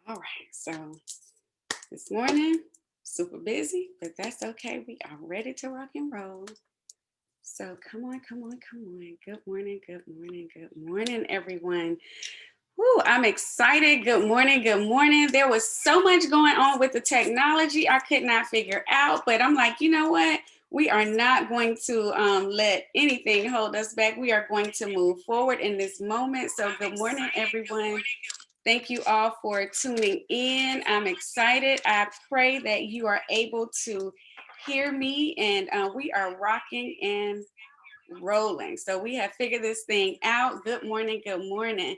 All right, so this morning, super busy, but that's okay. We are ready to rock and roll. So come on, come on, come on. Good morning, good morning, good morning, everyone. Woo, I'm excited. Good morning, good morning. There was so much going on with the technology I could not figure out, but I'm like, you know what? We are not going to let anything hold us back. We are going to move forward in this moment. So good morning, everyone. Thank you all for tuning in. I'm excited. I pray that you are able to hear me, and we are rocking and rolling. So we have figured this thing out. Good morning. Good morning.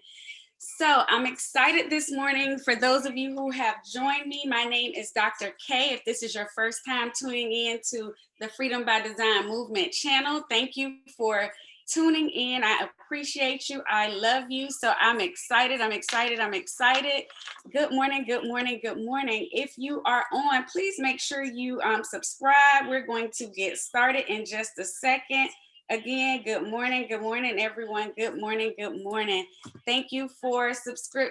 So I'm excited this morning. For those of you who have joined me, my name is Dr. K. If this is your first time tuning in to the Freedom by Design Movement channel, thank you for tuning in. I appreciate you. I love you. So I'm excited. I'm excited. I'm excited. Good morning. Good morning. Good morning. If you are on, please make sure you subscribe. We're going to get started in just a second. Again, good morning, everyone. Good morning. Thank you for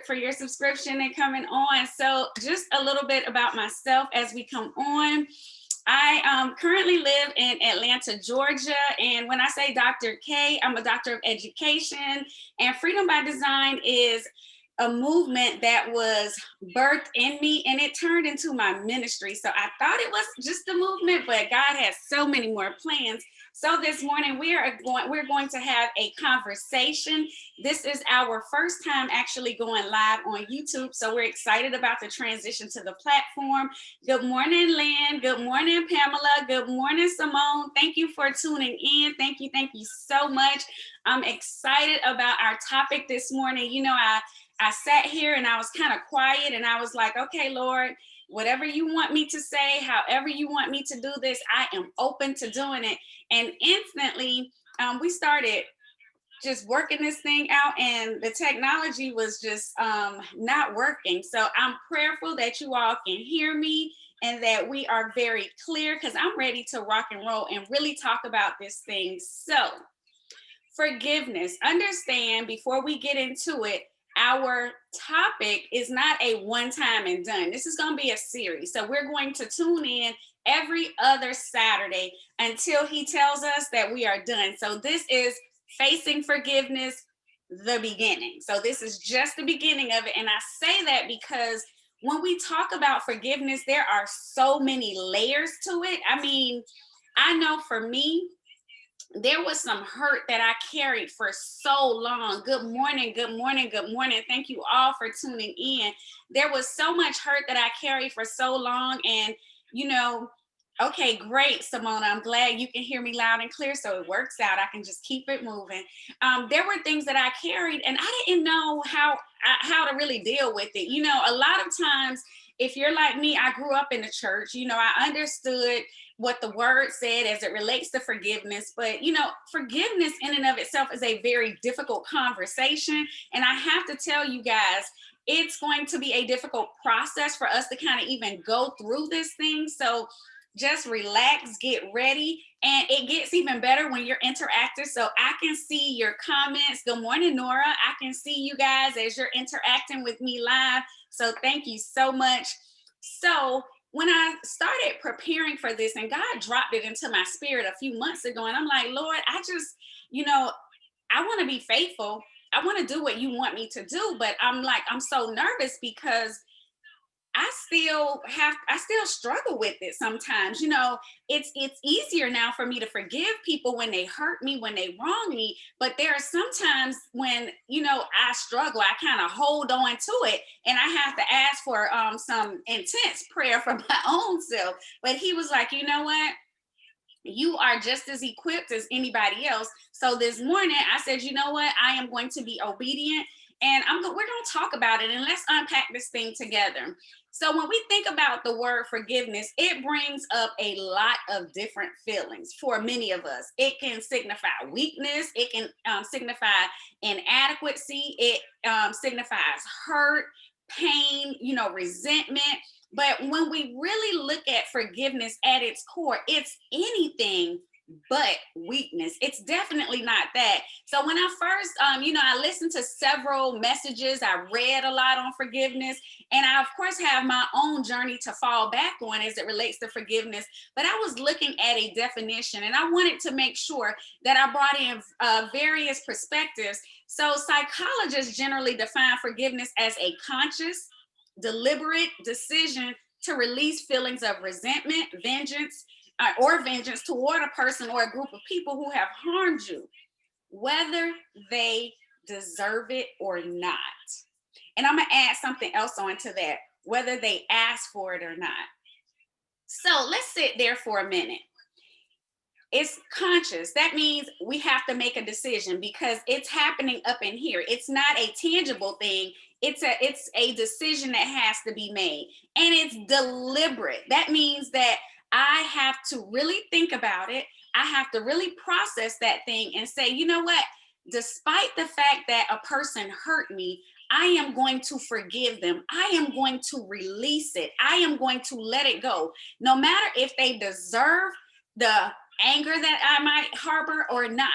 your subscription and coming on. So just a little bit about myself as we come on. I currently live in Atlanta, Georgia. And when I say Dr. K, I'm a doctor of education. And Freedom by Design is a movement that was birthed in me, and it turned into my ministry. So I thought it was just a movement, but God has so many more plans. So this morning we're going to have a conversation. This is our first time actually going live on YouTube, so we're excited about the transition to the platform. Good morning, Lynn. Good morning, Pamela. Good morning, Simone. Thank you for tuning in. Thank you so much. I'm excited about our topic this morning. You know, I sat here and I was kind of quiet, and I was like, okay, Lord, whatever you want me to say, however you want me to do this, I am open to doing it. And instantly, we started just working this thing out, and the technology was just not working. So I'm prayerful that you all can hear me and that we are very clear, because I'm ready to rock and roll and really talk about this thing. So forgiveness. Understand, before we get into it, our topic is not a one time and done. This is going to be a series. So we're going to tune in every other Saturday until he tells us that we are done. So this is facing forgiveness, the beginning. So this is just the beginning of it. And I say that because when we talk about forgiveness, there are so many layers to it. I mean, I know for me, there was some hurt that I carried for so long. Good morning, good morning, good morning. Thank you all for tuning in. There was so much hurt that I carried for so long. And, you know, okay, great, Simona. I'm glad you can hear me loud and clear, so it works out. I can just keep it moving. There were things that I carried, and I didn't know how to really deal with it. You know, a lot of times, if you're like me, I grew up in the church. You know, I understood what the word said as it relates to forgiveness. But, you know, forgiveness in and of itself is a very difficult conversation. And I have to tell you guys, it's going to be a difficult process for us to kind of even go through this thing. So just relax, get ready. And it gets even better when you're interactive. So I can see your comments. Good morning, Nora. I can see you guys as you're interacting with me live. So thank you so much. So when I started preparing for this, and God dropped it into my spirit a few months ago, and I'm like, Lord, I just, you know, I want to be faithful. I want to do what you want me to do. But I'm like, I'm so nervous because I still struggle with it sometimes. You know, it's easier now for me to forgive people when they hurt me, when they wrong me. But there are sometimes when, you know, I struggle, I kind of hold on to it, and I have to ask for some intense prayer for my own self. But he was like, you know what? You are just as equipped as anybody else. So this morning I said, you know what? I am going to be obedient, and we're going to talk about it, and let's unpack this thing together. So when we think about the word forgiveness, it brings up a lot of different feelings for many of us. It can signify weakness. It can signify inadequacy. It signifies hurt, pain, you know, resentment. But when we really look at forgiveness at its core, it's anything but weakness. It's definitely not that. So when I first, I listened to several messages, I read a lot on forgiveness, and I, of course, have my own journey to fall back on as it relates to forgiveness. But I was looking at a definition, and I wanted to make sure that I brought in various perspectives. So psychologists generally define forgiveness as a conscious, deliberate decision to release feelings of resentment, vengeance toward a person or a group of people who have harmed you, whether they deserve it or not. And I'm going to add something else onto that, whether they ask for it or not. So let's sit there for a minute. It's conscious. That means we have to make a decision because it's happening up in here. It's not a tangible thing. It's a decision that has to be made, and it's deliberate. That means that I have to really think about it. I have to really process that thing and say, you know what? Despite the fact that a person hurt me, I am going to forgive them. I am going to release it. I am going to let it go. No matter if they deserve the anger that I might harbor or not.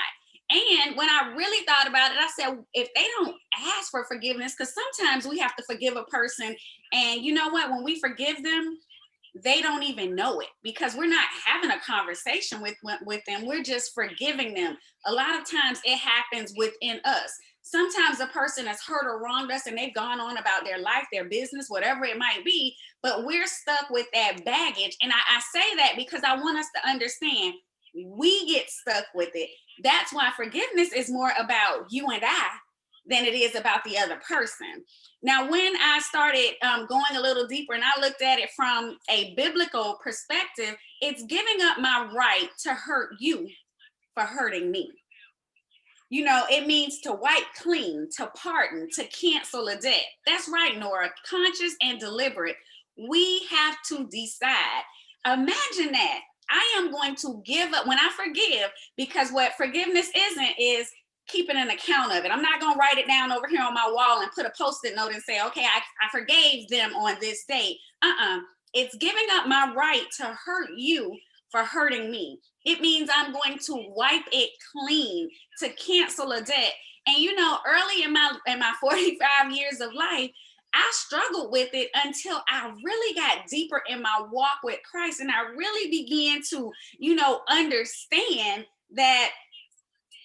And when I really thought about it, I said, if they don't ask for forgiveness, because sometimes we have to forgive a person, and you know what? When we forgive them, they don't even know it because we're not having a conversation with them. We're just forgiving them. A lot of times it happens within us. Sometimes a person has hurt or wronged us and they've gone on about their life, their business, whatever it might be, but we're stuck with that baggage. And I say that because I want us to understand we get stuck with it. That's why forgiveness is more about you and I than it is about the other person. Now, when I started going a little deeper and I looked at it from a biblical perspective, it's giving up my right to hurt you for hurting me. You know, it means to wipe clean, to pardon, to cancel a debt. That's right, Nora, conscious and deliberate. We have to decide. Imagine that. I am going to give up when I forgive, because what forgiveness isn't is keeping an account of it. I'm not going to write it down over here on my wall and put a post-it note and say, okay, I forgave them on this date. It's giving up my right to hurt you for hurting me. It means I'm going to wipe it clean, to cancel a debt. And you know, early in my 45 years of life, I struggled with it until I really got deeper in my walk with Christ, and I really began to, understand that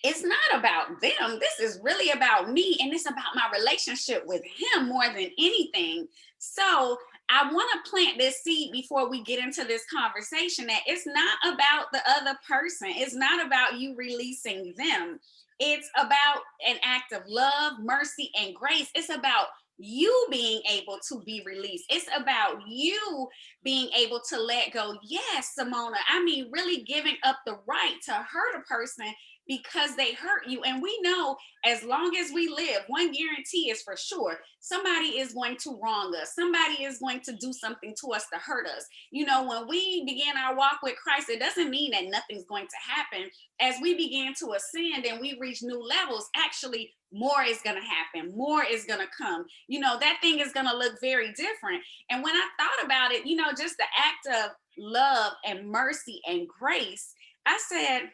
it's not about them. This is really about me, and it's about my relationship with him more than anything. So I want to plant this seed before we get into this conversation that it's not about the other person. It's not about you releasing them. It's about an act of love, mercy, and grace. It's about you being able to be released. It's about you being able to let go. Yes, Simona. I mean, really giving up the right to hurt a person because they hurt you. And we know as long as we live, one guarantee is for sure, somebody is going to wrong us. Somebody is going to do something to us to hurt us. You know, when we begin our walk with Christ, it doesn't mean that nothing's going to happen. As we begin to ascend and we reach new levels, actually more is going to happen. More is going to come. You know, that thing is going to look very different. And when I thought about it, just the act of love and mercy and grace, I said,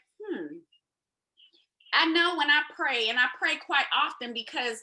I know when I pray, and I pray quite often because,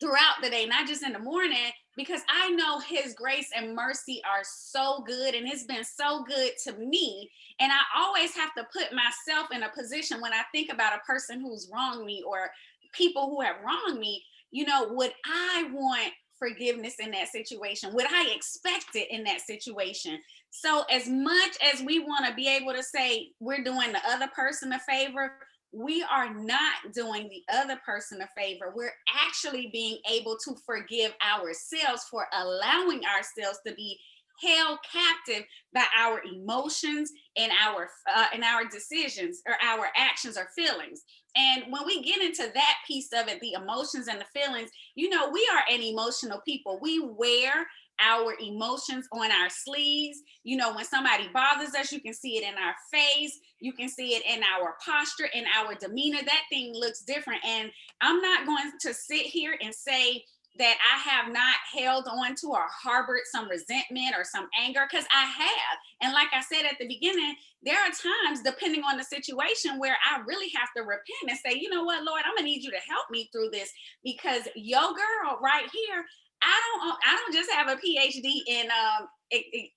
throughout the day, not just in the morning, because I know his grace and mercy are so good, and it's been so good to me. And I always have to put myself in a position when I think about a person who's wronged me or people who have wronged me, would I want forgiveness in that situation? Would I expect it in that situation? So as much as we want to be able to say we're doing the other person a favor, we are not doing the other person a favor. We're actually being able to forgive ourselves for allowing ourselves to be held captive by our emotions and our decisions or our actions or feelings. And when we get into that piece of it, the emotions and the feelings, we are an emotional people. We wear our emotions on our sleeves. When somebody bothers us, you can see it in our face. You can see it in our posture, in our demeanor. That thing looks different. And I'm not going to sit here and say that I have not held on to or harbored some resentment or some anger, because I have. And like I said at the beginning, there are times, depending on the situation, where I really have to repent and say, you know what, Lord, I'm gonna need you to help me through this, because your girl right here, I don't just have a PhD in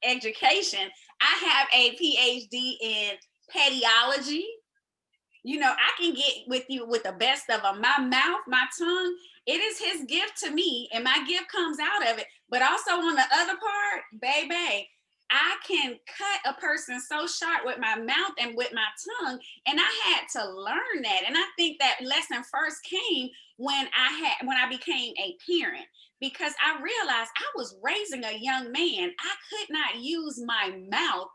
education. I have a PhD in pediology. You know, I can get with you with the best of them. My mouth, my tongue, it is his gift to me, and my gift comes out of it. But also on the other part, baby, I can cut a person so sharp with my mouth and with my tongue. And I had to learn that. And I think that lesson first came when I became a parent, because I realized I was raising a young man. I could not use my mouth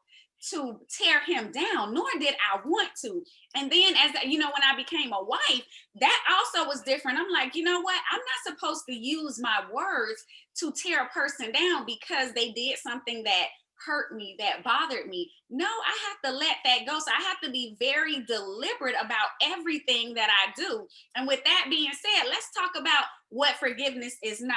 to tear him down, nor did I want to. And then, as you know, when I became a wife, that also was different. I'm like, you know what? I'm not supposed to use my words to tear a person down because they did something that hurt me, that bothered me. No, I have to let that go. So I have to be very deliberate about everything that I do. And with that being said, let's talk about what forgiveness is not.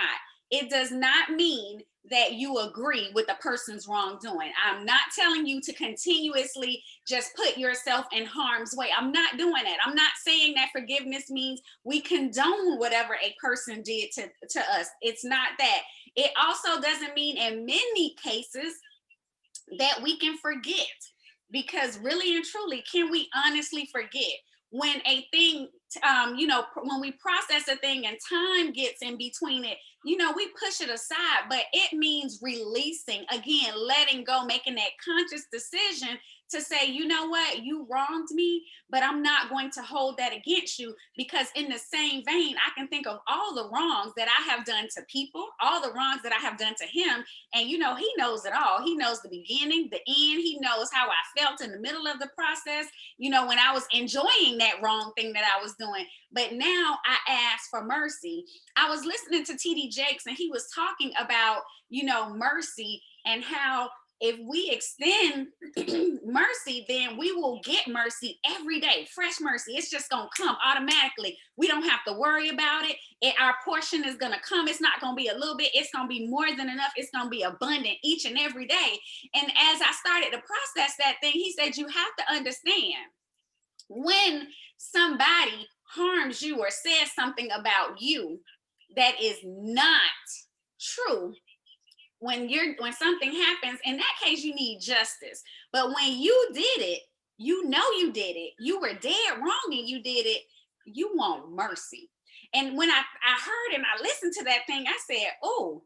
It does not mean that you agree with the person's wrongdoing. I'm not telling you to continuously just put yourself in harm's way. I'm not doing that. I'm not saying that forgiveness means we condone whatever a person did to us. It's not that. It also doesn't mean, in many cases, that we can forget. Because really and truly, can we honestly forget? When a thing, when we process a thing and time gets in between it, we push it aside. But it means releasing, again, letting go, making that conscious decision to say, you know what, you wronged me, but I'm not going to hold that against you. Because in the same vein, I can think of all the wrongs that I have done to people, all the wrongs that I have done to him. And, he knows it all. He knows the beginning, the end. He knows how I felt in the middle of the process, when I was enjoying that wrong thing that I was doing. But now I ask for mercy. I was listening to TD Jakes, and he was talking about, mercy, and how if we extend mercy, then we will get mercy every day, fresh mercy. It's just going to come automatically. We don't have to worry about it. Our portion is going to come. It's not going to be a little bit. It's going to be more than enough. It's going to be abundant each and every day. And as I started to process that thing, he said, you have to understand, when somebody harms you or says something about you that is not true, when something happens, in that case, you need justice. But when you did it, you did it, you were dead wrong and you did it, you want mercy. And when I heard and I listened to that thing, I said, oh,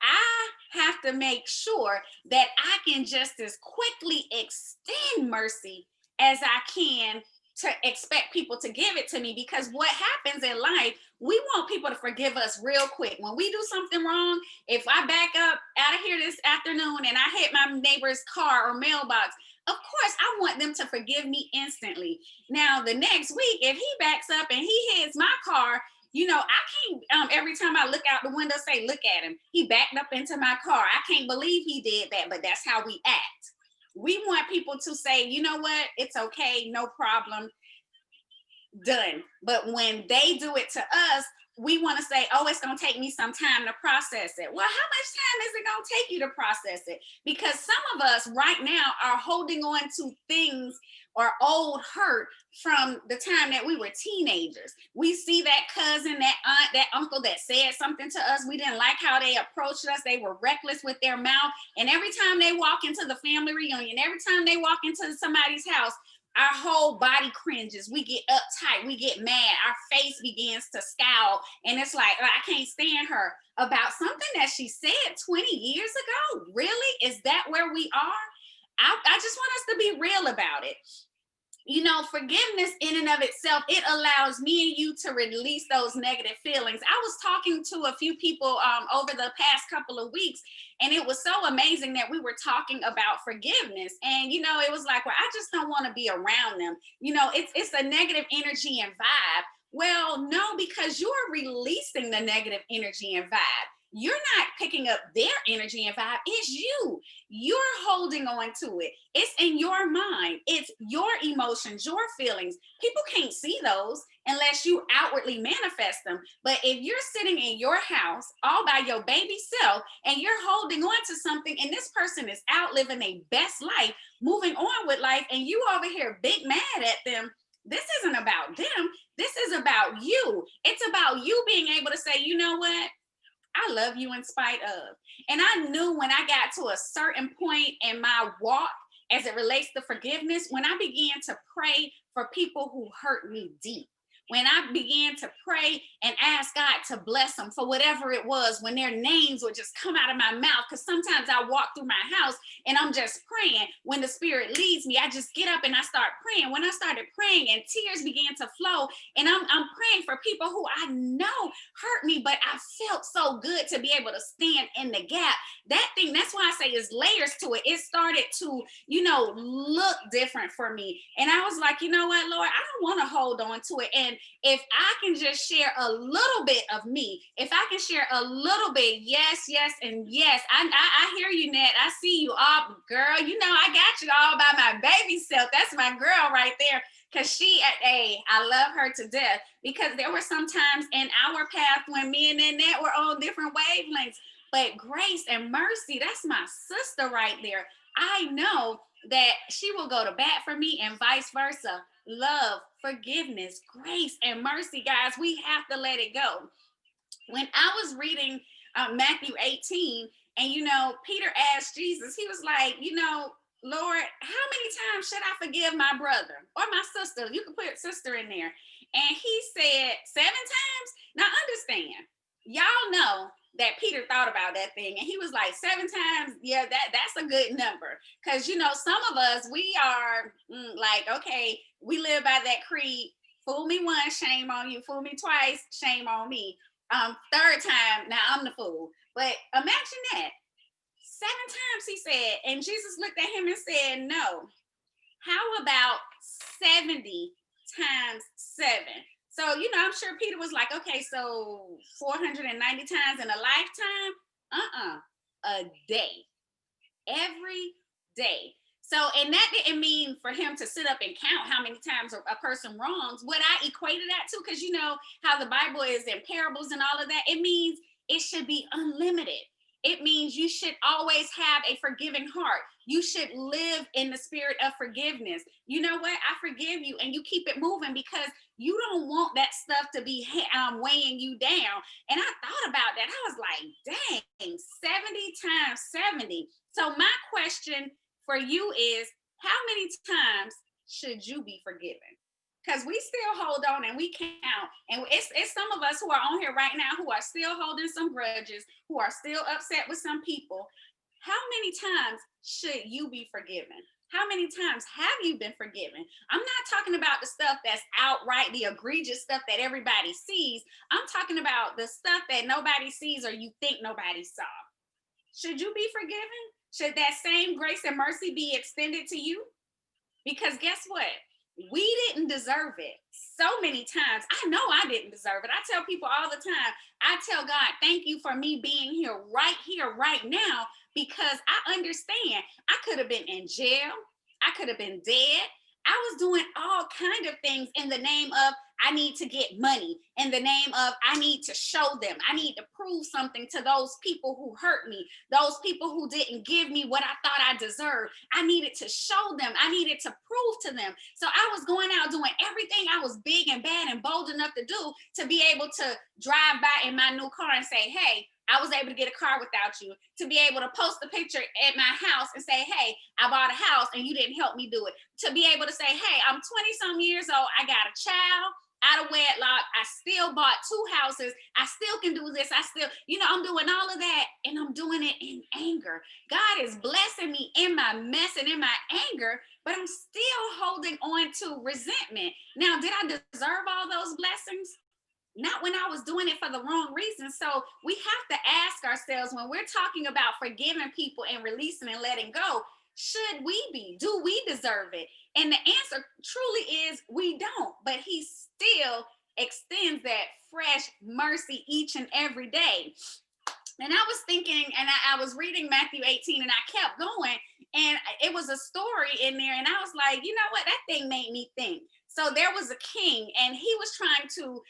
I have to make sure that I can just as quickly extend mercy as I can to expect people to give it to me. Because what happens in life, we want people to forgive us real quick. When we do something wrong, if I back up out of here this afternoon and I hit my neighbor's car or mailbox, of course, I want them to forgive me instantly. Now, the next week, if he backs up and he hits my car, I can't, every time I look out the window, say, look at him. He backed up into my car. I can't believe he did that, but that's how we act. We want people to say, you know what, it's okay, no problem, done. But when they do it to us, we want to say, oh, it's going to take me some time to process it. Well, how much time is it going to take you to process it? Because some of us right now are holding on to things or old hurt from the time that we were teenagers. We see that cousin, that aunt, that uncle that said something to us. We didn't like how they approached us. They were reckless with their mouth. And every time they walk into the family reunion, every time they walk into somebody's house, our whole body cringes. We get uptight. We get mad. Our face begins to scowl. And it's like, oh, I can't stand her about something that she said 20 years ago. Really? Is that where we are? I just want us to be real about it. Forgiveness in and of itself, it allows me and you to release those negative feelings. I was talking to a few people over the past couple of weeks, and it was so amazing that we were talking about forgiveness. And, it was like, well, I just don't want to be around them. It's a negative energy and vibe. Well, no, because you're releasing the negative energy and vibe. you're not picking up their energy and vibe. It's you. You're holding on to it. It's in your mind. It's your emotions, your feelings. People can't see those unless you outwardly manifest them. But if you're sitting in your house all by your baby self and you're holding on to something, and this person is out living their best life, moving on with life, and you over here big mad at them, this isn't about them. This is about you. It's about you being able to say, you know what? I love you in spite of. And I knew when I got to a certain point in my walk as it relates to forgiveness, when I began to pray for people who hurt me deep, when I began to pray and ask God to bless them for whatever it was, when their names would just come out of my mouth, because sometimes I walk through my house and I'm just praying. When the Spirit leads me, I just get up and I start praying. When I started praying and tears began to flow, and I'm praying for people who I know hurt me, but I felt so good to be able to stand in the gap. That thing, that's why I say is layers to it. It started to, look different for me. And I was like, you know what, Lord, I don't want to hold on to it. And if I can just share a little bit of me, if I can share a little bit, yes, and yes, I hear you, Nat. I see you all, girl. I got you all by my baby self. That's my girl right there. Because I love her to death, because there were some times in our path when me and Nat were on different wavelengths. But grace and mercy, that's my sister right there. I know that she will go to bat for me and vice versa. Love, forgiveness, grace, and mercy, guys, we have to let it go. When I was reading Matthew 18, and Peter asked Jesus, he was like, Lord, how many times should I forgive my brother or my sister? You can put sister in there. And he said 7 times. Now understand, y'all know that Peter thought about that thing, and he was like, 7 times, yeah, that's a good number. Because some of us, we are like, okay, we live by that creed. Fool me once, shame on you. Fool me twice, shame on me. Third time, now I'm the fool. But imagine that. 7 times, he said, and Jesus looked at him and said, no. How about 70 times 7? So, I'm sure Peter was like, okay, so 490 times in a lifetime? A day. Every day. So, and that didn't mean for him to sit up and count how many times a person wrongs. What I equated that to, because how the Bible is in parables and all of that, it means it should be unlimited. It means you should always have a forgiving heart. You should live in the spirit of forgiveness. You know what? I forgive you, and you keep it moving, because you don't want that stuff to be weighing you down. And I thought about that. I was like, dang, 70 times 70. So my question for you is, how many times should you be forgiven? Because we still hold on and we count. And it's some of us who are on here right now who are still holding some grudges, who are still upset with some people. How many times should you be forgiven? How many times have you been forgiven? I'm not talking about the stuff that's outright the egregious stuff that everybody sees. I'm talking about the stuff that nobody sees or you think nobody saw. Should you be forgiven? Should that same grace and mercy be extended to you? Because guess what? We didn't deserve it so many times. I know I didn't deserve it. I tell people all the time, I tell God, thank you for me being here, right now, because I understand I could have been in jail. I could have been dead. I was doing all kind of things in the name of I need to get money, in the name of I need to show them. I need to prove something to those people who hurt me, those people who didn't give me what I thought I deserved. I needed to show them. I needed to prove to them. So I was going out doing everything I was big and bad and bold enough to do, to be able to drive by in my new car and say, hey, I was able to get a car without you, to be able to post a picture at my house and say, hey, I bought a house and you didn't help me do it, to be able to say, hey, I'm 20 some years old, I got a child out of wedlock, I still bought 2 houses, I still can do this, I still, I'm doing all of that, and I'm doing it in anger. God is blessing me in my mess and in my anger, but I'm still holding on to resentment. Now, did I deserve all those blessings? Not when I was doing it for the wrong reason. So we have to ask ourselves, when we're talking about forgiving people and releasing and letting go, should we be? Do we deserve it? And the answer truly is we don't, but he still extends that fresh mercy each and every day. And I was thinking, and I was reading Matthew 18, and I kept going, and it was a story in there, and I was like, you know what, that thing made me think. So there was a king, and he was trying to,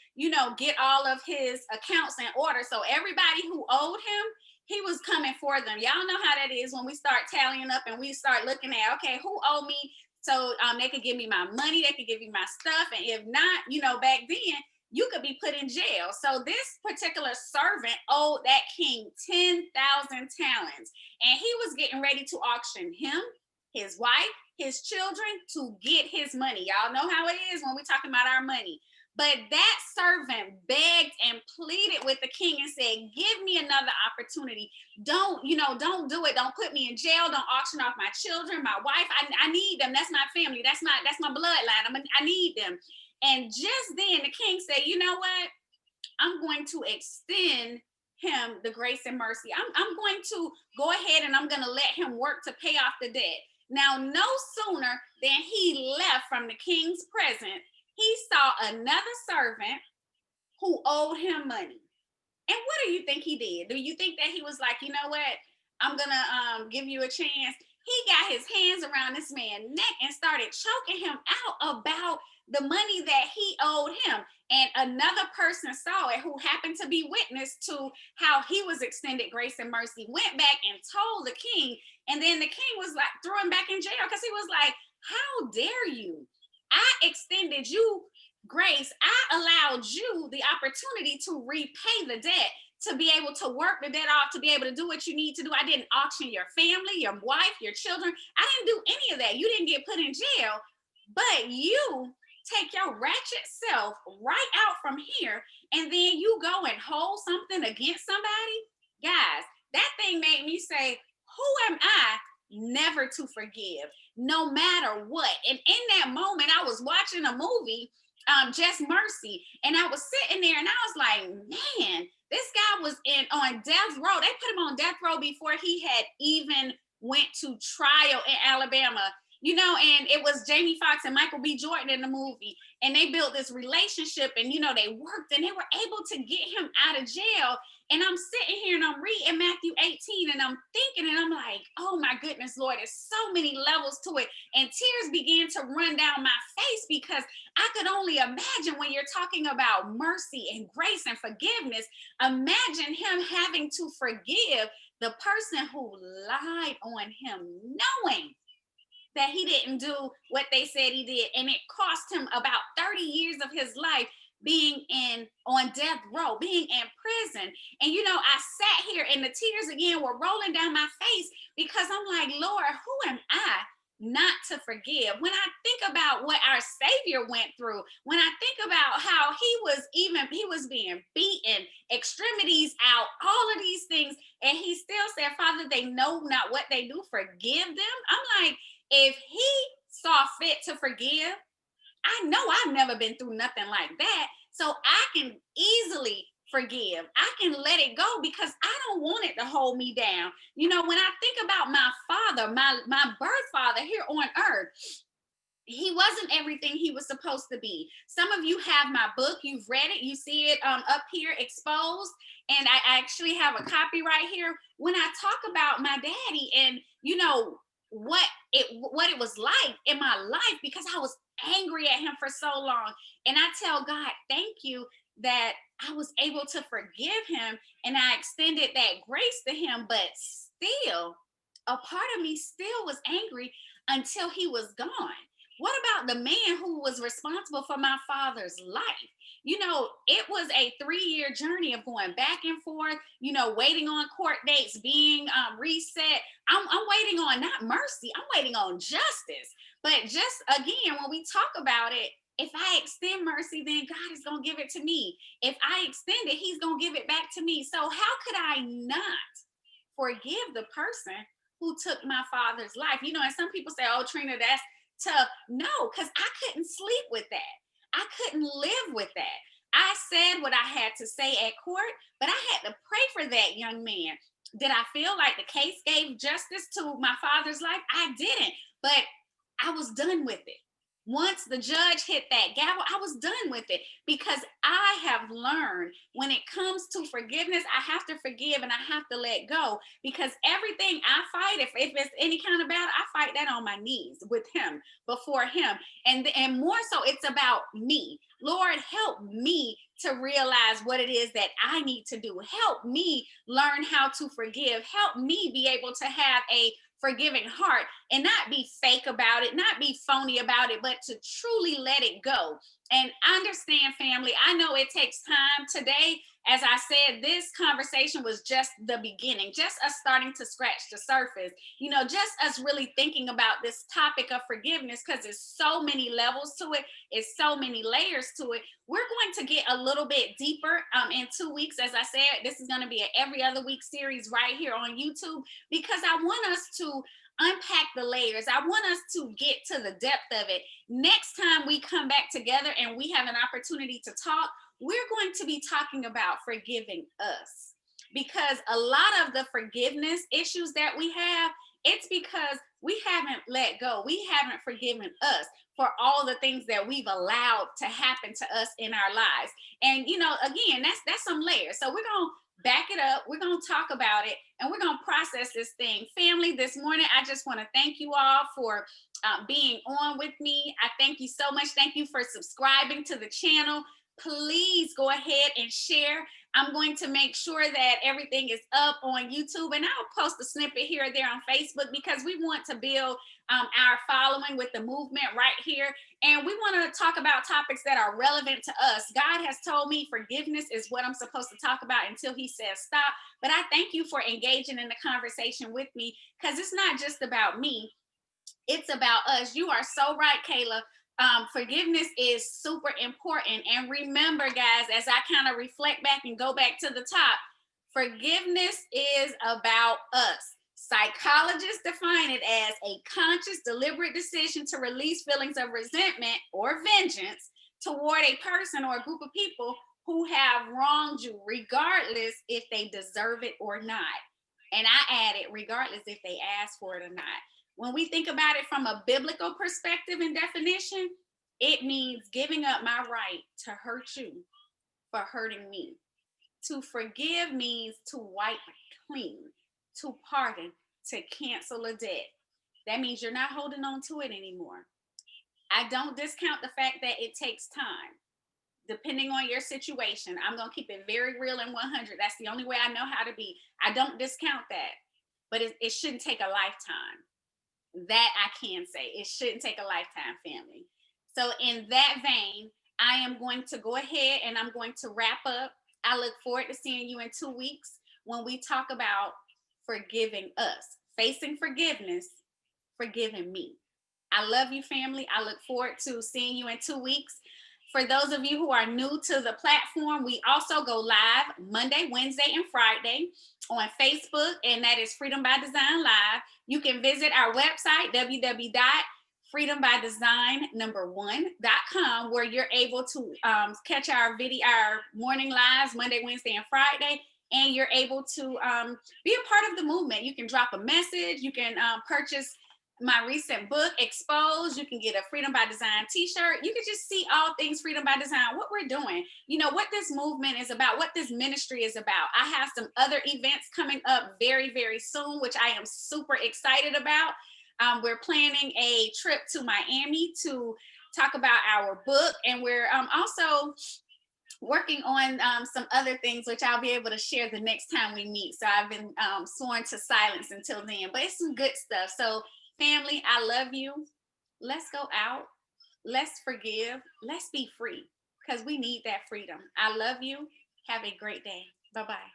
get all of his accounts in order. So everybody who owed him, he was coming for them. Y'all know how that is when we start tallying up and we start looking at, okay, who owe me? So they could give me my money, they could give me my stuff, and if not, back then you could be put in jail. So this particular servant owed that king 10,000 talents, and he was getting ready to auction him, his wife, his children to get his money. Y'all know how it is when we're talking about our money. But that servant begged and pleaded with the king and said, give me another opportunity. Don't do it. Don't put me in jail. Don't auction off my children, my wife. I need them. That's my family. That's my bloodline. I need them. And just then the king said, you know what? I'm going to extend him the grace and mercy. I'm going to go ahead and I'm going to let him work to pay off the debt. Now, no sooner than he left from the king's presence, he saw another servant who owed him money. And what do you think he did? Do you think that he was like, you know what? I'm going to give you a chance. He got his hands around this man's neck and started choking him out about the money that he owed him. And another person saw it who happened to be witness to how he was extended grace and mercy, went back and told the king. And then the king was like, threw him back in jail because he was like, how dare you? I extended you grace. I allowed you the opportunity to repay the debt, to be able to work the debt off, to be able to do what you need to do. I didn't auction your family, your wife, your children. I didn't do any of that. You didn't get put in jail, but you take your ratchet self right out from here, and then you go and hold something against somebody. Guys, that thing made me say, who am I never to forgive, no matter what? And in that moment, I was watching a movie, Just Mercy, and I was sitting there and I was like, man, this guy was on death row. They put him on death row before he had even went to trial in Alabama. And it was Jamie Foxx and Michael B. Jordan in the movie, and they built this relationship, and they worked, and they were able to get him out of jail. And I'm sitting here and I'm reading Matthew 18, and I'm thinking, and I'm like, oh my goodness, Lord, there's so many levels to it. And tears began to run down my face, because I could only imagine, when you're talking about mercy and grace and forgiveness, imagine him having to forgive the person who lied on him, knowing that he didn't do what they said he did. And it cost him about 30 years of his life being on death row, being in prison. And I sat here and the tears again were rolling down my face, because I'm like, Lord, who am I not to forgive? When I think about what our Savior went through, when I think about how he was being beaten, extremities out, all of these things, and he still said, Father, they know not what they do, forgive them. I'm like, if he saw fit to forgive, I know I've never been through nothing like that. So I can easily forgive. I can let it go, because I don't want it to hold me down. When I think about my father, my birth father here on earth, he wasn't everything he was supposed to be. Some of you have my book, you've read it, you see it up here exposed, and I actually have a copy right here. When I talk about my daddy and what it was like in my life, because I was angry at him for so long, and I tell God, thank you that I was able to forgive him, and I extended that grace to him, but still a part of me still was angry until he was gone. What about the man who was responsible for my father's life? It was a 3-year journey of going back and forth, waiting on court dates, being reset. I'm waiting on not mercy, I'm waiting on justice. But just again, when we talk about it, if I extend mercy, then God is going to give it to me. If I extend it, he's going to give it back to me. So how could I not forgive the person who took my father's life? And some people say, oh, Trina, that's tough. No, because I couldn't sleep with that. I couldn't live with that. I said what I had to say at court, but I had to pray for that young man. Did I feel like the case gave justice to my father's life? I didn't, but I was done with it. Once the judge hit that gavel, I was done with it, because I have learned when it comes to forgiveness, I have to forgive and I have to let go, because everything I fight, if it's any kind of battle, I fight that on my knees with him, before him. And more so, it's about me. Lord, help me to realize what it is that I need to do. Help me learn how to forgive. Help me be able to have a forgiving heart and not be fake about it, not be phony about it, but to truly let it go. And understand, family, I know it takes time. Today, as I said, this conversation was just the beginning, just us starting to scratch the surface, just us really thinking about this topic of forgiveness, because there's so many levels to it, it's so many layers to it. We're going to get a little bit deeper in 2 weeks. As I said, this is going to be an every other week series right here on YouTube, because I want us to unpack the layers. I want us to get to the depth of it. Next time we come back together and we have an opportunity to talk, we're going to be talking about forgiving us, because a lot of the forgiveness issues that we have, it's because we haven't let go. We haven't forgiven us for all the things that we've allowed to happen to us in our lives. And again, that's some layers. So we're going to back it up. We're going to talk about it, and we're going to process this thing. Family, this morning, I just want to thank you all for being on with me. I thank you so much. Thank you for subscribing to the channel. Please go ahead and share. I'm going to make sure that everything is up on YouTube, and I'll post a snippet here or there on Facebook, because we want to build our following with the movement right here. And we want to talk about topics that are relevant to us. God has told me forgiveness is what I'm supposed to talk about until he says stop. But I thank you for engaging in the conversation with me, because it's not just about me. It's about us. You are so right, Kayla. Forgiveness is super important. And remember, guys, as I kind of reflect back and go back to the top, forgiveness is about us. Psychologists define it as a conscious, deliberate decision to release feelings of resentment or vengeance toward a person or a group of people who have wronged you, regardless if they deserve it or not. And I added, regardless if they ask for it or not. When we think about it from a biblical perspective and definition, it means giving up my right to hurt you for hurting me. To forgive means to wipe clean, to pardon, to cancel a debt. That means you're not holding on to it anymore. I don't discount the fact that it takes time, depending on your situation. I'm going to keep it very real and 100. That's the only way I know how to be. I don't discount that, but it shouldn't take a lifetime. That I can say. It shouldn't take a lifetime, family. So in that vein, I am going to go ahead and I'm going to wrap up. I look forward to seeing you in 2 weeks when we talk about forgiving us, facing forgiveness, forgiving me. I love you, family. I look forward to seeing you in 2 weeks. For those of you who are new to the platform, we also go live Monday, Wednesday, and Friday on Facebook, and that is Freedom by Design Live. You can visit our website, www.freedombydesign1.com, where you're able to catch our morning lives Monday, Wednesday, and Friday. And you're able to be a part of the movement. You can drop a message. You can purchase my recent book, Exposed. You can get a Freedom by Design t-shirt. You can just see all things Freedom by Design, what we're doing, what this movement is about, what this ministry is about. I have some other events coming up very, very soon, which I am super excited about. We're planning a trip to Miami to talk about our book, and we're also working on some other things, which I'll be able to share the next time we meet. So I've been sworn to silence until then, but it's some good stuff. So family, I love you. Let's go out. Let's forgive. Let's be free, because we need that freedom. I love you. Have a great day. Bye-bye.